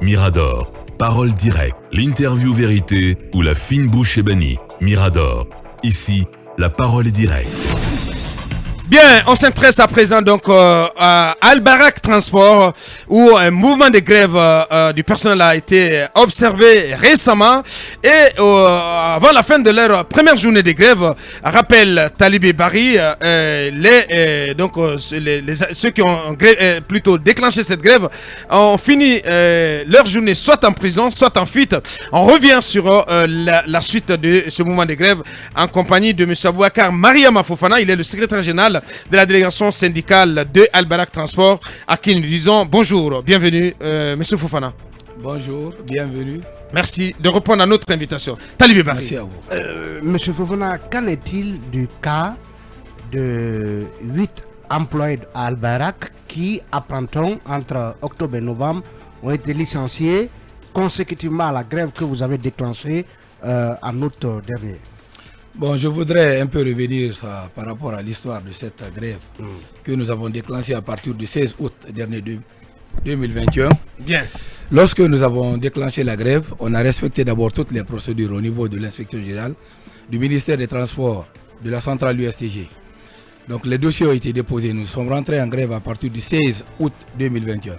Mirador, parole directe, l'interview vérité ou la fine bouche ébénie. Mirador, ici, la parole est directe. Bien, on s'intéresse à présent donc à Al-Barak Transport où un mouvement de grève du personnel a été observé récemment et avant la fin de leur première journée de grève, rappelle Talibé Bari, ceux qui ont plutôt déclenché cette grève ont fini leur journée soit en prison, soit en fuite. On revient sur la suite de ce mouvement de grève en compagnie de M. Abouakar Mariama Fofana, il est le secrétaire général de la délégation syndicale de Al-Barak Transport, à qui nous disons bonjour, bienvenue, Monsieur Fofana. Bonjour, bienvenue. Merci de répondre à notre invitation. Talibé Bari. Merci à vous. Monsieur Fofana, qu'en est-il du cas de 8 employés d'Al-Barak qui, apprend-on, entre octobre et novembre, ont été licenciés consécutivement à la grève que vous avez déclenchée en août dernier? Bon, je voudrais un peu revenir par rapport à l'histoire de cette grève que nous avons déclenchée à partir du 16 août dernier 2021. Bien. Lorsque nous avons déclenché la grève, on a respecté d'abord toutes les procédures au niveau de l'inspection générale, du ministère des Transports, de la centrale USTG. Donc les dossiers ont été déposés. Nous sommes rentrés en grève à partir du 16 août 2021.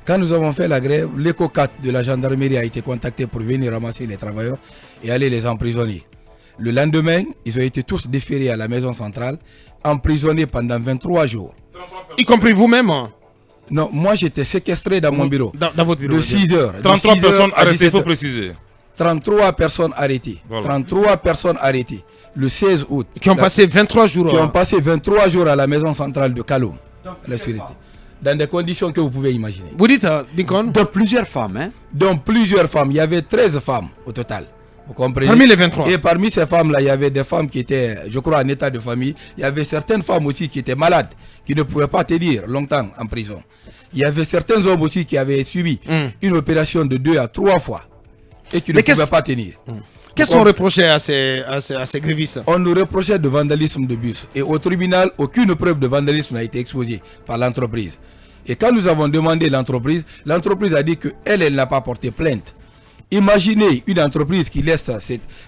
Quand nous avons fait la grève, l'éco 4 de la gendarmerie a été contacté pour venir ramasser les travailleurs et aller les emprisonner. Le lendemain, ils ont été tous déférés à la maison centrale, emprisonnés pendant 23 jours. Y compris vous-même? Non, moi j'étais séquestré dans mon bureau. Dans votre bureau. De 6 heures. 33 personnes arrêtées, il faut préciser. 33 personnes arrêtées. Voilà. 33 personnes arrêtées. Le 16 août. Qui ont passé 23 jours. Qui ont passé 23 jours à la maison centrale de Kaloum. La sûreté. Dans des conditions que vous pouvez imaginer. Vous dites, Dinkon? De plusieurs femmes, hein? Donc plusieurs femmes. Il y avait 13 femmes au total. Vous comprenez? Parmi les 23. Et parmi ces femmes-là, il y avait des femmes qui étaient, je crois, en état de famille. Il y avait certaines femmes aussi qui étaient malades, qui ne pouvaient pas tenir longtemps en prison. Il y avait certains hommes aussi qui avaient subi une opération de 2 à 3 fois et qui ne pouvaient pas tenir. Qu'est-ce qu'on reprochait à ces grévistes? On nous reprochait de vandalisme de bus. Et au tribunal, aucune preuve de vandalisme n'a été exposée par l'entreprise. Et quand nous avons demandé l'entreprise a dit qu'elle n'a pas porté plainte. Imaginez une entreprise qui laisse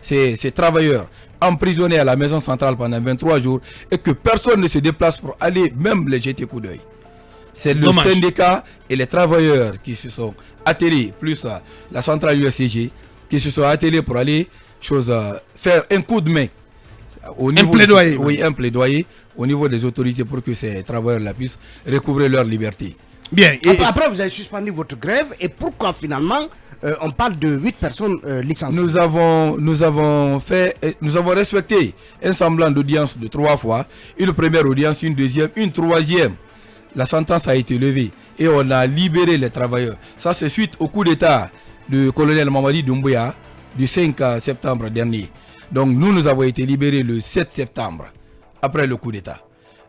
ses travailleurs emprisonnés à la maison centrale pendant 23 jours et que personne ne se déplace pour aller même les jeter coup d'œil. C'est le syndicat et les travailleurs qui se sont attelés, plus la centrale USCG, qui se sont attelés pour aller faire un coup de main. Un plaidoyer. Oui, un plaidoyer au niveau des autorités pour que ces travailleurs puissent recouvrer leur liberté. Bien. Après, vous avez suspendu votre grève. Et pourquoi finalement on parle de 8 personnes licenciées? Nous avons respecté un semblant d'audience de 3 fois. Une première audience, une deuxième, une troisième. La sentence a été levée et on a libéré les travailleurs. Ça, c'est suite au coup d'état du colonel Mamadi Doumbouya du 5 septembre dernier. Donc nous avons été libérés le 7 septembre, après le coup d'état.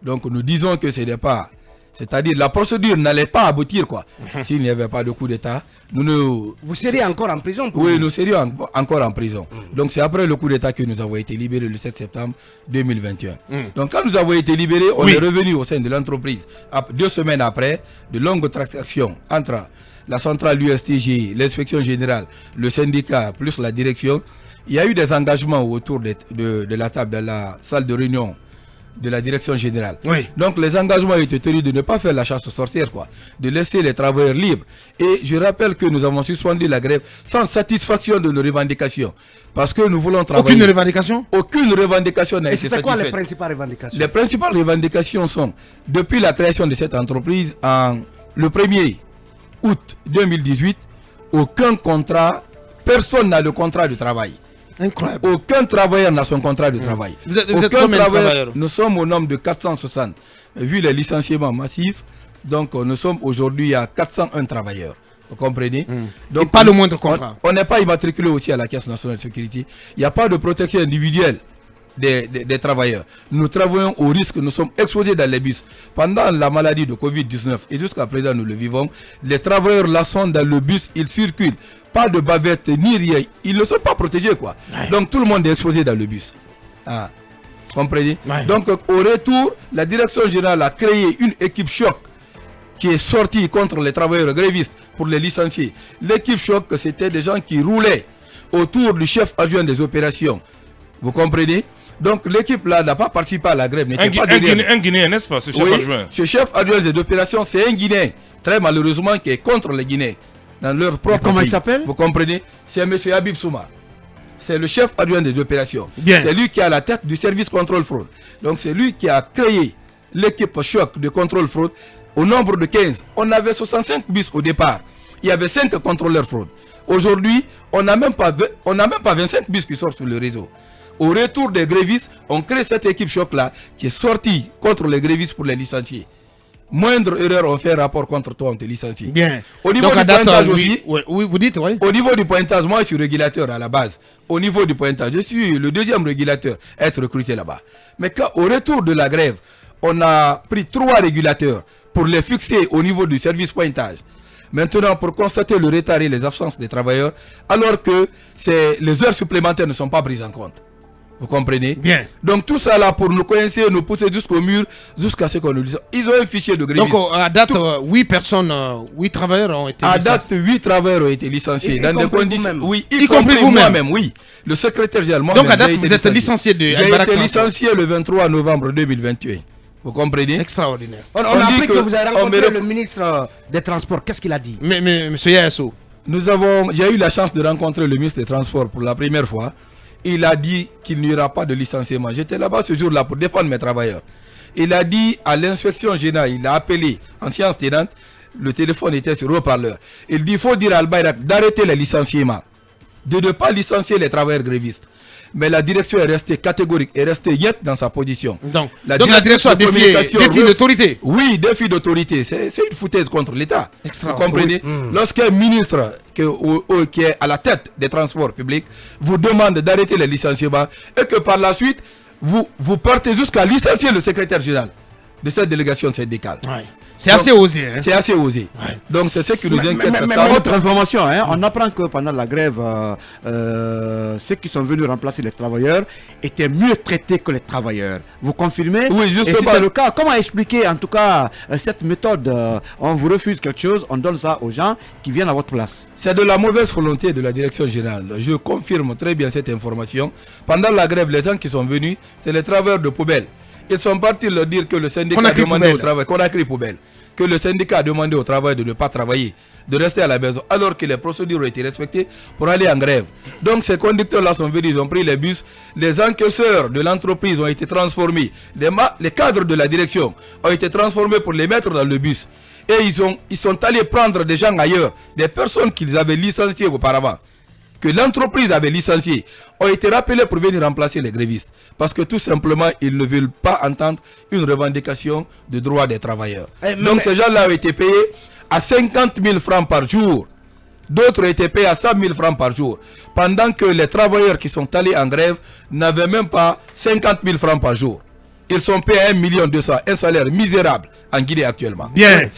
Donc nous disons que ce n'est pas... C'est-à-dire la procédure n'allait pas aboutir quoi. S'il n'y avait pas de coup d'état, vous seriez encore en prison Oui, nous serions encore en prison. Donc c'est après le coup d'état que nous avons été libérés le 7 septembre 2021. Donc quand nous avons été libérés, on est revenu au sein de l'entreprise. 2 semaines après, de longues transactions entre la centrale USTG, l'inspection générale, le syndicat plus la direction. Il y a eu des engagements autour de la table, de la salle de réunion de la direction générale. Donc les engagements ont été tenus de ne pas faire la chasse aux sorcières, de laisser les travailleurs libres. Et je rappelle que nous avons suspendu la grève sans satisfaction de nos revendications. Parce que nous voulons travailler. Aucune revendication? Aucune revendication n'a été satisfaite. Et c'est quoi les principales revendications? Les principales revendications sont, depuis la création de cette entreprise, le 1er août 2018, aucun contrat, personne n'a le contrat de travail. Incroyable. Aucun travailleur n'a son contrat de travail. Vous êtes combien de travailleurs? Nous sommes au nombre de 460. Vu les licenciements massifs, donc nous sommes aujourd'hui à 401 travailleurs. Vous comprenez? Donc, et pas le moindre contrat. On n'est pas immatriculé aussi à la Caisse nationale de sécurité. Il n'y a pas de protection individuelle des travailleurs. Nous travaillons au risque, nous sommes exposés dans les bus. Pendant la maladie de Covid-19, et jusqu'à présent nous le vivons, les travailleurs là sont dans le bus, ils circulent. Pas de bavette ni rien. Ils ne sont pas protégés quoi. Donc tout le monde est exposé dans le bus. Comprenez? Donc au retour, la direction générale a créé une équipe choc qui est sortie contre les travailleurs grévistes pour les licencier. L'équipe choc, c'était des gens qui roulaient autour du chef adjoint des opérations. Vous comprenez? Donc l'équipe là n'a pas participé à la grève. Un Guinéen, n'est-ce pas, ce chef adjoint? Ce chef adjoint des opérations, c'est un Guinéen, très malheureusement, qui est contre les Guinéens dans leur propre pays. Comment il s'appelle? Vous comprenez? C'est M. Habib Souma. C'est le chef adjoint des opérations. C'est lui qui est à la tête du service contrôle fraude. Donc c'est lui qui a créé l'équipe choc de contrôle fraude au nombre de 15. On avait 65 bus au départ. Il y avait 5 contrôleurs fraude. Aujourd'hui, on n'a même pas 25 bus qui sortent sur le réseau. Au retour des grévistes, on crée cette équipe choc-là qui est sortie contre les grévistes pour les licencier. Moindre erreur, on fait un rapport contre toi, on te licencie. Bien. Au niveau du pointage aussi, oui, vous dites, oui. Au niveau du pointage, moi je suis régulateur à la base. Au niveau du pointage, je suis le deuxième régulateur à être recruté là-bas. Mais quand, au retour de la grève, on a pris 3 régulateurs pour les fixer au niveau du service pointage. Maintenant, pour constater le retard et les absences des travailleurs, alors que les heures supplémentaires ne sont pas prises en compte. Vous comprenez? Bien. Donc tout ça là pour nous coincer, nous pousser jusqu'au mur, jusqu'à ce qu'on nous dise. Ils ont un fichier de grévistes. Donc à date, 8 personnes, 8 travailleurs ont été licenciés. À date, 8 travailleurs ont été licenciés. Dans des conditions. Oui, y compris vous-même. Oui. Le secrétaire général. Donc à date, vous êtes licencié de J'ai été licencié le 23 novembre 2021. Vous comprenez? Extraordinaire. On a appris que vous avez rencontré le ministre des Transports. Qu'est-ce qu'il a dit? Mais monsieur Yasso. J'ai eu la chance de rencontrer le ministre des Transports pour la première fois. Il a dit qu'il n'y aura pas de licenciement. J'étais là-bas ce jour-là pour défendre mes travailleurs. Il a dit à l'inspection générale, il a appelé en séance tenante, le téléphone était sur haut-parleur. Il dit, il faut dire à Al-Bayrak d'arrêter les licenciements, de ne pas licencier les travailleurs grévistes. Mais la direction est restée catégorique, est restée yette dans sa position. Donc la direction a défié d'autorité. Oui, défi d'autorité. C'est une foutaise contre l'État. Vous comprenez? Lorsqu'un ministre qui est à la tête des transports publics vous demande d'arrêter les licenciements et que par la suite, vous partez jusqu'à licencier le secrétaire général de cette délégation syndicale. Ouais. C'est assez osé. Hein. C'est assez osé. Ouais. Donc c'est ce qui nous inquiète. Mais autre information, hein, on apprend que pendant la grève, ceux qui sont venus remplacer les travailleurs étaient mieux traités que les travailleurs. Vous confirmez? Oui, justement. Et si c'est le cas, comment expliquer en tout cas cette méthode? On vous refuse quelque chose, on donne ça aux gens qui viennent à votre place. C'est de la mauvaise volonté de la direction générale. Je confirme très bien cette information. Pendant la grève, les gens qui sont venus, c'est les travailleurs de poubelle. Ils sont partis leur dire que le syndicat a demandé au travail, qu'on a créé poubelle, que le syndicat a demandé au travail de ne pas travailler, de rester à la maison, alors que les procédures ont été respectées pour aller en grève. Donc ces conducteurs-là sont venus, ils ont pris les bus, les encaisseurs de l'entreprise ont été transformés, les cadres de la direction ont été transformés pour les mettre dans le bus. Et ils sont allés prendre des gens ailleurs, des personnes qu'ils avaient licenciées auparavant, que l'entreprise avait licencié, ont été rappelés pour venir remplacer les grévistes. Parce que tout simplement, ils ne veulent pas entendre une revendication de droits des travailleurs. Donc ces gens-là ont été payés à 50 000 francs par jour. D'autres ont été payés à 100 000 francs par jour. Pendant que les travailleurs qui sont allés en grève n'avaient même pas 50 000 francs par jour. Ils sont payés à 1 200 000, un salaire misérable en Guinée actuellement. Bien.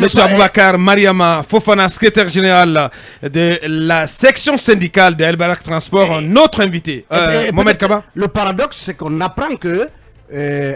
Monsieur Aboubakar Mariama Fofana, secrétaire général de la section syndicale de Al-Bayrak Transport, notre invité. Mohamed Kaba. Le paradoxe, c'est qu'on apprend que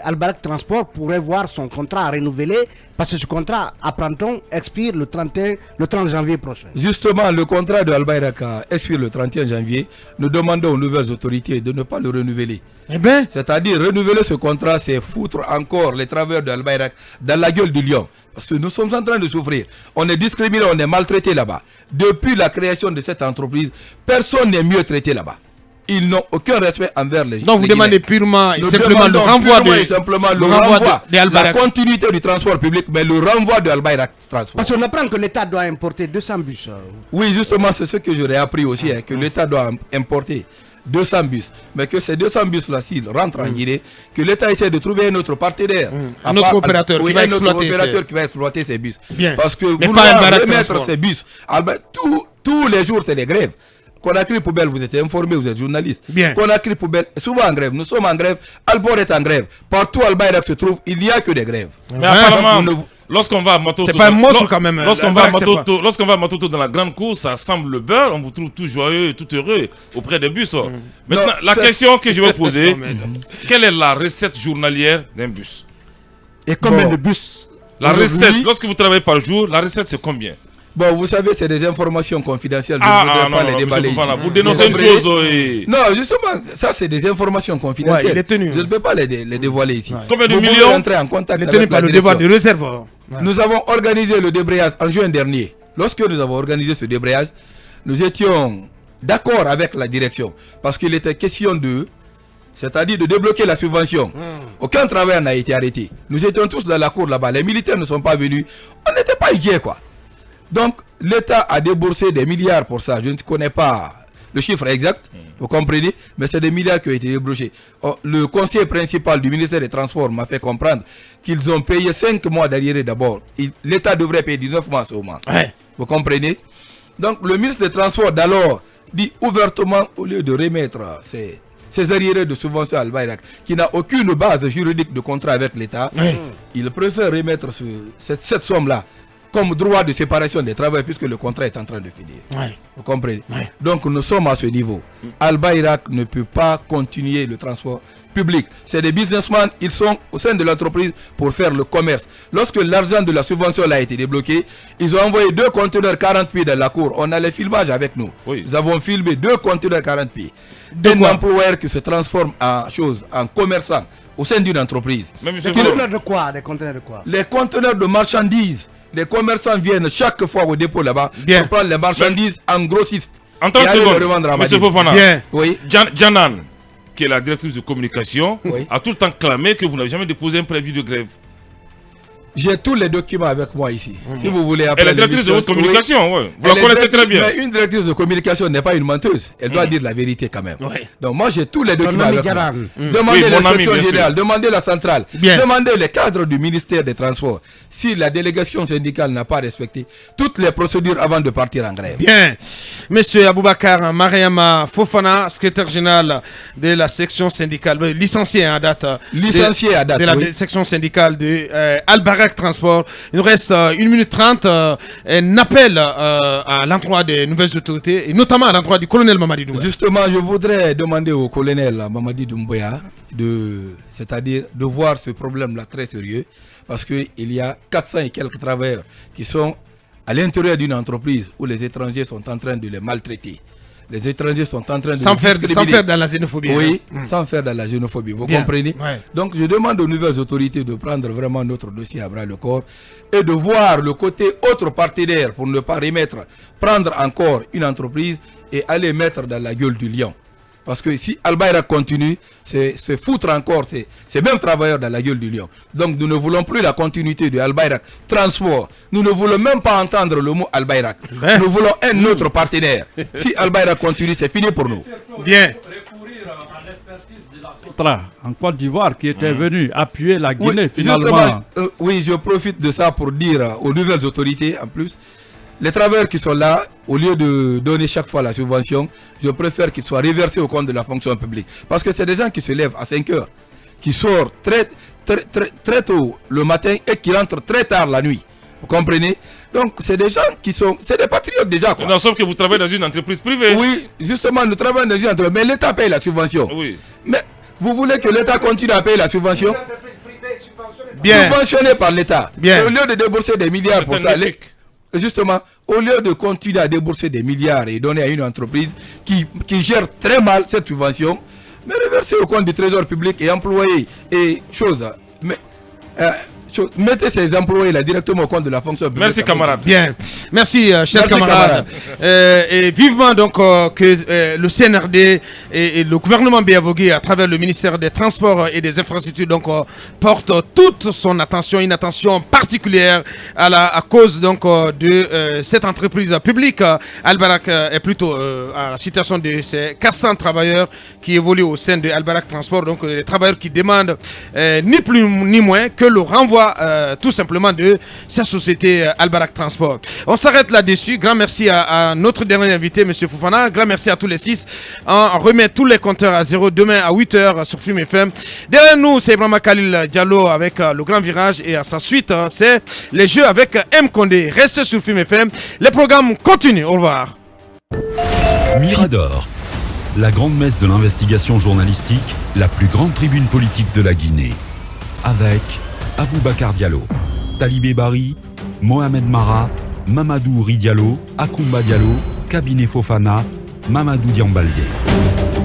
Al-Bayrak Transport pourrait voir son contrat renouvelé parce que ce contrat, apprend-on, expire le 30 janvier prochain. Justement, le contrat de Al-Bayrak expire le 31 janvier. Nous demandons aux nouvelles autorités de ne pas le renouveler. Eh bien, c'est-à-dire renouveler ce contrat, c'est foutre encore les travailleurs de Al-Bayrak dans la gueule du lion. Parce que nous sommes en train de souffrir. On est discriminé, on est maltraité là-bas. Depuis la création de cette entreprise, personne n'est mieux traité là-bas. Ils n'ont aucun respect envers les gens. Donc vous demandez purement et simplement le renvoi de la continuité du transport public, mais le renvoi de Al-Bayrak Transport. Parce qu'on apprend que l'État doit importer 200 bus. Oui, justement, c'est ce que j'aurais appris aussi, que l'État doit importer 200 bus. Mais que ces 200 bus-là, s'ils rentrent en Guinée, que l'État essaie de trouver un autre partenaire. Un autre opérateur qui va exploiter ces bus. Bien. Parce que vouloir remettre ces bus, tous les jours, c'est des grèves. Conakry Poubelle, vous êtes informé, vous êtes journaliste. Bien. Conakry Poubelle, souvent en grève. Nous sommes en grève. Albor est en grève. Partout Al-Bayrak se trouve, il n'y a que des grèves. Mais apparemment, lorsqu'on va à Matoto, c'est pas un monstre quand même. Lorsqu'on va à Matoto dans la grande course, ça semble le beurre. On vous trouve tout joyeux, tout heureux auprès des bus. Maintenant, la question que je vais poser, quelle est la recette journalière d'un bus? Et combien de bus La Aujourd'hui- recette, lorsque vous travaillez par jour, la recette c'est combien? Bon, vous savez, c'est des informations confidentielles. Je ne Ah, voudrais pas non, les monsieur déballer. Fofana, ici. vous dénoncez une comprenez? chose. Oui. Non, justement, ça c'est des informations confidentielles. Ouais, il est tenu. Je ne peux pas les dévoiler ici. Combien de Vous pouvez millions? rentrer en contact Il est avec tenu par la le devoir direction. de réserve. Ouais. Nous avons organisé le débrayage en juin dernier. Lorsque nous avons organisé ce débrayage, nous étions d'accord avec la direction parce qu'il était question c'est-à-dire de débloquer la subvention. Aucun travail n'a été arrêté. Nous étions tous dans la cour là-bas. Les militaires ne sont pas venus. On n'était pas inquiets, quoi. Donc, l'État a déboursé des milliards pour ça. Je ne connais pas le chiffre exact, vous comprenez, mais c'est des milliards qui ont été déboursés. Oh, le conseiller principal du ministère des Transports m'a fait comprendre qu'ils ont payé 5 mois d'arriéré d'abord. L'État devrait payer 19 mois seulement. Ouais. Vous comprenez? Donc, le ministre des Transports d'alors dit ouvertement, au lieu de remettre ces arriérés de subvention à Al-Bayrak, qui n'a aucune base juridique de contrat avec l'État, il préfère remettre cette somme-là comme droit de séparation des travailleurs puisque le contrat est en train de finir. Ouais. Vous comprenez? Ouais. Donc nous sommes à ce niveau. Al-Bayrak ne peut pas continuer le transport public. C'est des businessmen, ils sont au sein de l'entreprise pour faire le commerce. Lorsque l'argent de la subvention a été débloqué, ils ont envoyé 2 conteneurs 40 pieds dans la cour. On a les filmages avec nous. Oui. Nous avons filmé 2 conteneurs 40 pieds. De Un quoi? employeur qui se transforme en commerçant au sein d'une entreprise. Mais Des monsieur conteneurs de quoi? Des conteneurs de quoi? Les conteneurs de marchandises, les commerçants viennent chaque fois au dépôt là-bas Bien. pour prendre les marchandises en grossiste. en Et 30 aller les secondes, revendre à monsieur Madrid. Fofana, Bien. Oui. Janan, qui est la directrice de communication, Oui. a tout le temps clamé que vous n'avez jamais déposé un préavis de grève. J'ai tous les documents avec moi ici. Si vous voulez Elle après est directrice de l'émission- votre communication, ouais. Vous Elle la est connaissez directrice- très bien. Mais une directrice de communication n'est pas une menteuse. Elle doit dire la vérité quand même. Ouais. Donc moi j'ai tous les documents ami avec moi. Jaran. Demandez Oui, mon ami, l'inspection bien sûr. générale, demandez la centrale, Bien. demandez les cadres du ministère des Transports. Si la délégation syndicale n'a pas respecté toutes les procédures avant de partir en grève. Bien. Monsieur Aboubakar Mariama Fofana, secrétaire général de la section syndicale, licencié à date. Licencié à date, de la oui. section syndicale de Al-Barak Transport. Il nous reste 1 minute 30. Un appel à l'endroit des nouvelles autorités, et notamment à l'endroit du colonel Mamadi Doumbouya. Justement, je voudrais demander au colonel Mamadi Doumbouya c'est-à-dire de voir ce problème-là très sérieux, parce qu'il y a 400 et quelques travailleurs qui sont à l'intérieur d'une entreprise où les étrangers sont en train de les maltraiter. Les étrangers sont en train de Sans les faire discriminer. dans la xénophobie. Oui, hein. sans faire dans la xénophobie. Vous Bien. comprenez? Ouais. Donc je demande aux nouvelles autorités de prendre vraiment notre dossier à bras le corps et de voir le côté autre partenaire pour ne pas prendre encore une entreprise et aller mettre dans la gueule du lion. Parce que si Al-Bayrak continue, c'est foutre encore ces mêmes travailleurs dans la gueule du lion. Donc nous ne voulons plus la continuité de Al-Bayrak Transport. Nous ne voulons même pas entendre le mot Al-Bayrak. Ben. Nous voulons un autre partenaire. Si Al-Bayrak continue, c'est fini pour nous. Bien. En Côte d'Ivoire qui était venu appuyer la Guinée finalement. justement, oui, je profite de ça pour dire aux nouvelles autorités en plus, les travailleurs qui sont là, au lieu de donner chaque fois la subvention, je préfère qu'ils soient reversés au compte de la fonction publique. Parce que c'est des gens qui se lèvent à 5 heures, qui sortent très tôt le matin et qui rentrent très tard la nuit. Vous comprenez? Donc c'est des gens qui sont... C'est des patriotes déjà, quoi. Non, sauf que vous travaillez dans une entreprise privée. Oui, justement, nous travaillons dans une entreprise, mais l'État paye la subvention. Oui. Mais vous voulez que l'État continue à payer la subvention? Bien. Subventionné par l'État. Bien. Au lieu de débourser des milliards pour C'est ça, un éthique. justement, au lieu de continuer à débourser des milliards et donner à une entreprise qui gère très mal cette subvention, mais reverser au compte du trésor public et employer et choses. Mais, mettez ces employés là directement au compte de la fonction publique. Merci, camarade. Bien. Merci, chers Merci, camarades. Et vivement donc que le CNRD et le gouvernement Béavogué, à travers le ministère des Transports et des Infrastructures, donc porte toute son attention, une attention particulière à cause donc de cette entreprise publique. Al-Barak est plutôt à la situation de ces 400 travailleurs qui évoluent au sein de Al-Barak Transport, donc les travailleurs qui demandent ni plus ni moins que le renvoi tout simplement de cette société Al-Barak Transport. On s'arrête là-dessus. Grand merci à notre dernier invité, M. Fofana. Grand merci à tous les 6. On remet tous les compteurs à zéro demain à 8h sur Film FM. Derrière nous, c'est Ibrahima Khalil Diallo avec le grand virage et à sa suite, c'est les jeux avec M. Condé. Restez sur Film FM. Les programmes continuent. Au revoir. Mirador, la grande messe de l'investigation journalistique, la plus grande tribune politique de la Guinée, avec Aboubakar Diallo. Talibé Bari, Mohamed Mara, Mamadou Ridialo, Akoumba Diallo, Kabinet Fofana, Mamadou Diambaldé.